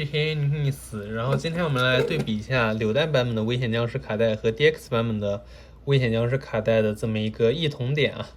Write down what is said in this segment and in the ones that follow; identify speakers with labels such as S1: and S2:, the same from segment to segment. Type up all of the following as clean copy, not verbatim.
S1: 黑逆死。然后今天我们来对比一下柳蛋版本的危险僵尸卡带和 DX 版本的危险僵尸卡带的这么一个异同点啊。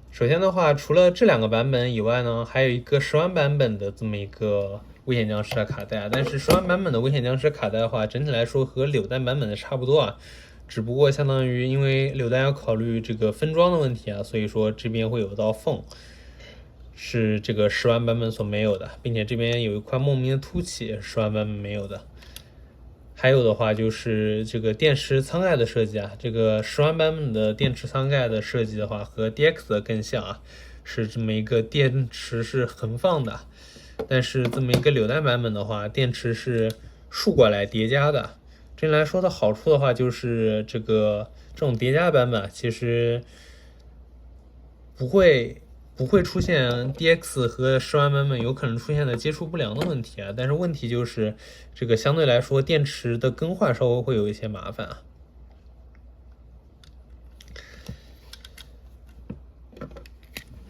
S1: 首先的话，除了这两个版本以外呢，还有一个10万版本的这么一个危险僵尸的卡带。但是10万版本的危险僵尸卡带的话，整体来说和柳蛋版本的差不多啊，只不过相当于因为柳蛋要考虑这个分装的问题啊，所以说这边会有道缝。是这个10万版本所没有的，并且这边有一块莫名的凸起，10万版本没有的。还有的话就是这个电池舱盖的设计啊，这个10万版本的电池舱盖的设计的话和 DX 的更像啊，是这么一个电池是横放的，但是这么一个柳蛋版本的话，电池是竖过来叠加的。这来说的好处的话，就是这种叠加版本其实不会出现 DX 和10万版本有可能出现的接触不良的问题啊，但是问题就是这个相对来说电池的更换稍微会有一些麻烦啊。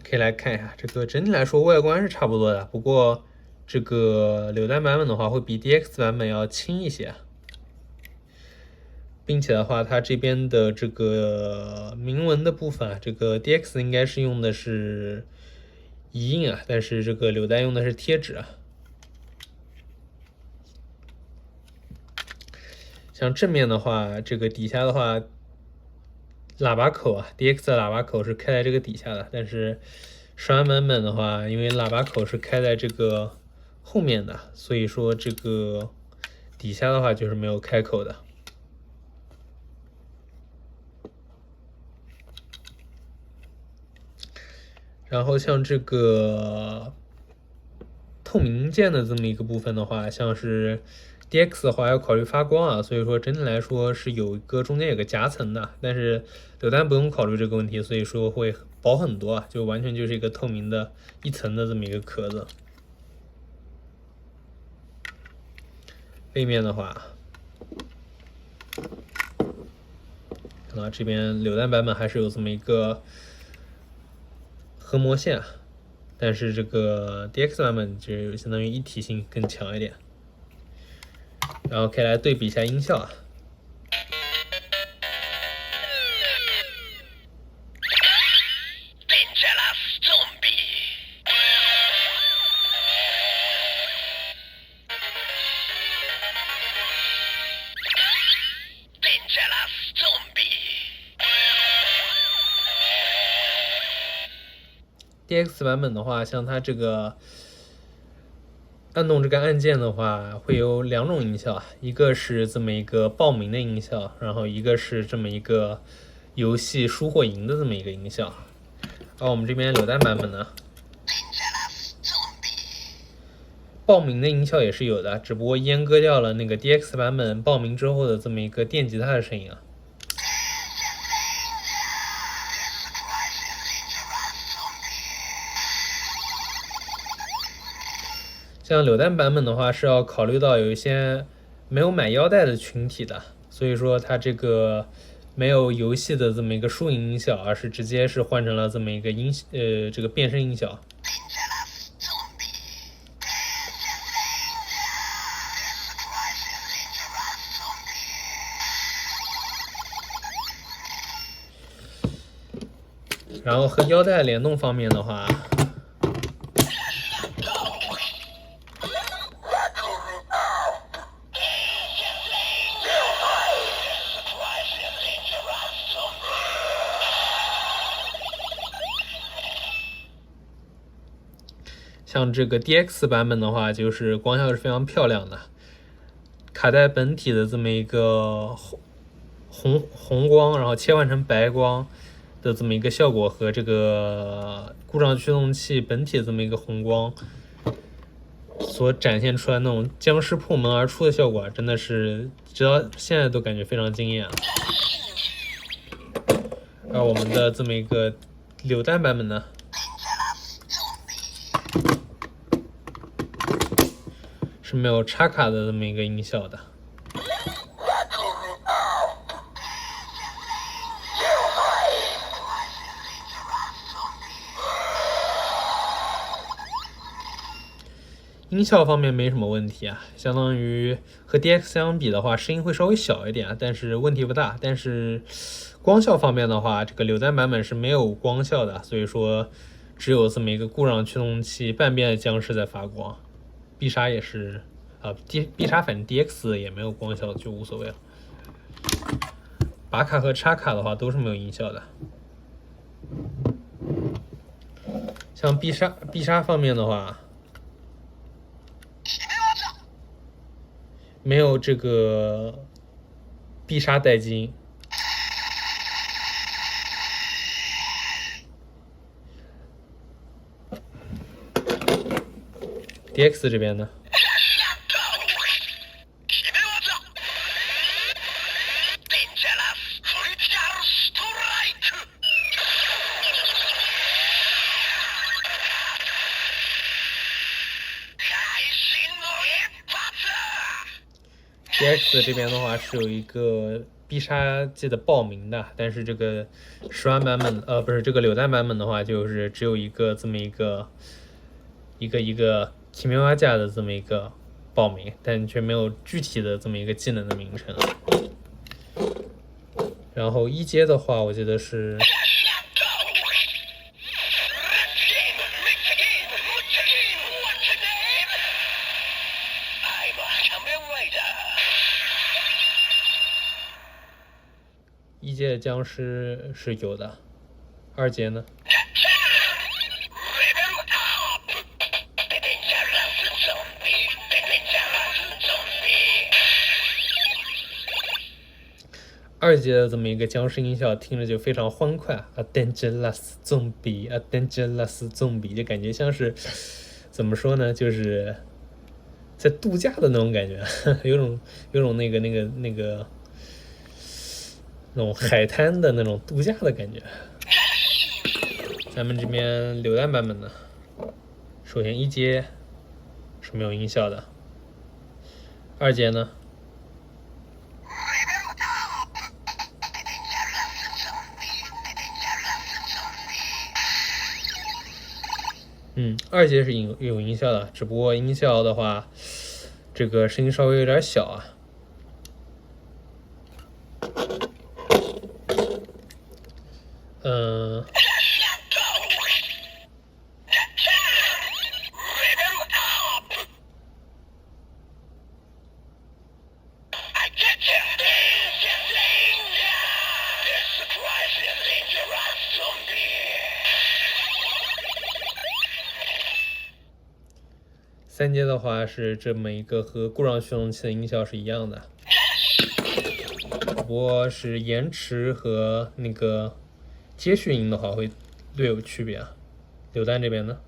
S1: 可以来看一下，这个整体来说外观是差不多的，不过这个柳蛋版本的话会比 DX 版本要轻一些，并且的话，它这边的这个铭文的部分，这个 DX 应该是用的是遗印啊，但是这个柳蛋用的是贴纸啊。像正面的话，这个底下的话，喇叭口啊 ，DX 的喇叭口是开在这个底下的，但是10万版本的话，因为喇叭口是开在这个后面的，所以说这个底下的话就是没有开口的。然后像这个透明件的这么一个部分的话，像是 DX 的话要考虑发光啊，所以说整体来说是有一个中间有个夹层的，但是柳蛋不用考虑这个问题，所以说会薄很多啊，就完全就是一个透明的一层的这么一个壳子。背面的话，看到这边柳蛋版本还是有这么一个合模线啊，但是这个 DX 版本就相当于一体性更强一点。然后可以来对比一下音效啊。DX 版本的话，像它这个按动这个按键的话，会有两种音效，一个是这么一个报名的音效，然后一个是这么一个游戏输或赢的这么一个音效。而我们这边柳蛋版本呢，报名的音效也是有的，只不过阉割掉了那个 DX 版本报名之后的这么一个电吉他的声音啊。像柳蛋版本的话，是要考虑到有一些没有买腰带的群体的，所以说它这个没有游戏的这么一个输赢音效，而是直接是换成了这么一个这个变声音效。然后和腰带联动方面的话，像这个 DX 版本的话，就是光效是非常漂亮的，卡带本体的这么一个红光，然后切换成白光的这么一个效果，和这个故障驱动器本体的这么一个红光所展现出来那种僵尸破门而出的效果，真的是直到现在都感觉非常惊艳。而我们的这么一个柳蛋版本呢，是没有插卡的这么一个音效的。音效方面没什么问题啊，相当于和 DX 相比的话，声音会稍微小一点，但是问题不大。但是光效方面的话，这个柳丹版本是没有光效的，所以说只有这么一个故障驱动器半边的僵尸在发光。必杀也是必杀反正 DX 也没有光效，就无所谓了。拔卡和插卡的话都是没有音效的。像必杀方面的话，没有这个必杀带金。DX 这边呢？DX 这边的话是有一个必杀技的报名的，但是这个10万版本不是这个柳丹版本的话，就是只有一个这么一个奇妙瓦架的这么一个报名，但却没有具体的这么一个技能的名称。然后一阶的话，我记得是一阶的僵尸是有的，二阶呢？二阶的这么一个僵尸音效听着就非常欢快啊 ，Dangerous Zombie 啊 ，Dangerous Zombie 就感觉像是怎么说呢，就是在度假的那种感觉，有种那种海滩的那种度假的感觉。咱们这边柳丹版本呢，首先一阶是没有音效的，二阶呢？二阶是有音效的，只不过音效的话，这个声音稍微有点小啊。三阶的话是这么一个和故障驱动器的音效是一样的，不过是延迟和那个接续音的话会略有区别啊。柳丹这边呢？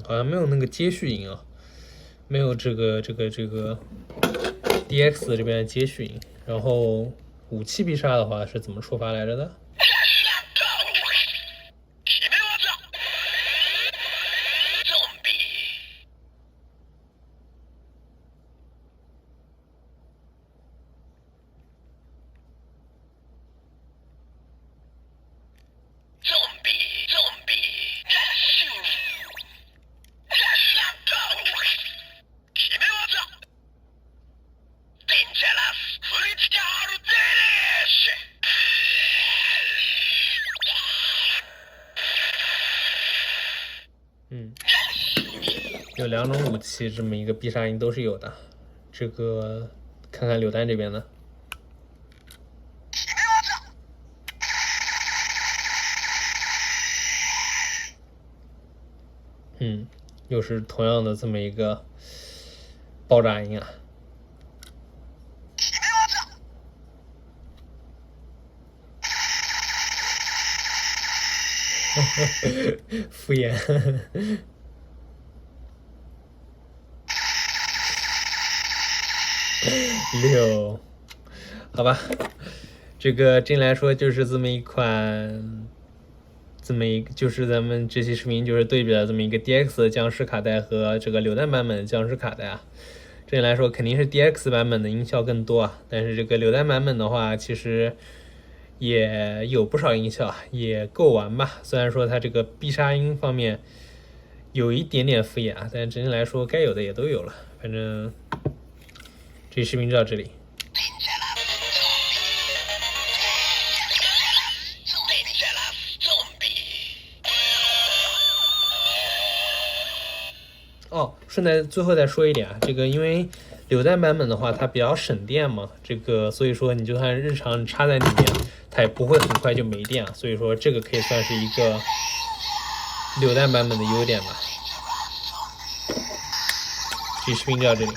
S1: 好像没有那个接续音啊，没有这个 DX 这边的接续音。然后武器必杀的话是怎么触发来着的？有两种武器，这么一个必杀音都是有的。这个看看柳丹这边呢，又是同样的这么一个爆炸音啊。敷衍。6，好吧，这个真来说就是这么一款这么一个，就是咱们这期视频就是对比了这么一个 DX 的僵尸卡带和这个榴弹版本的僵尸卡带啊。这里来说肯定是 DX 版本的音效更多啊，但是这个榴弹版本的话，其实也有不少音效啊，也够玩吧。虽然说它这个必杀音方面有一点点敷衍啊，但整体来说该有的也都有了。反正这视频就到这里。哦，顺带最后再说一点啊，这个因为榴弹版本的话，它比较省电嘛，这个所以说你就算日常插在里面，它也不会很快就没电啊，所以说这个可以算是一个榴弹版本的优点吧。这视频就到这里。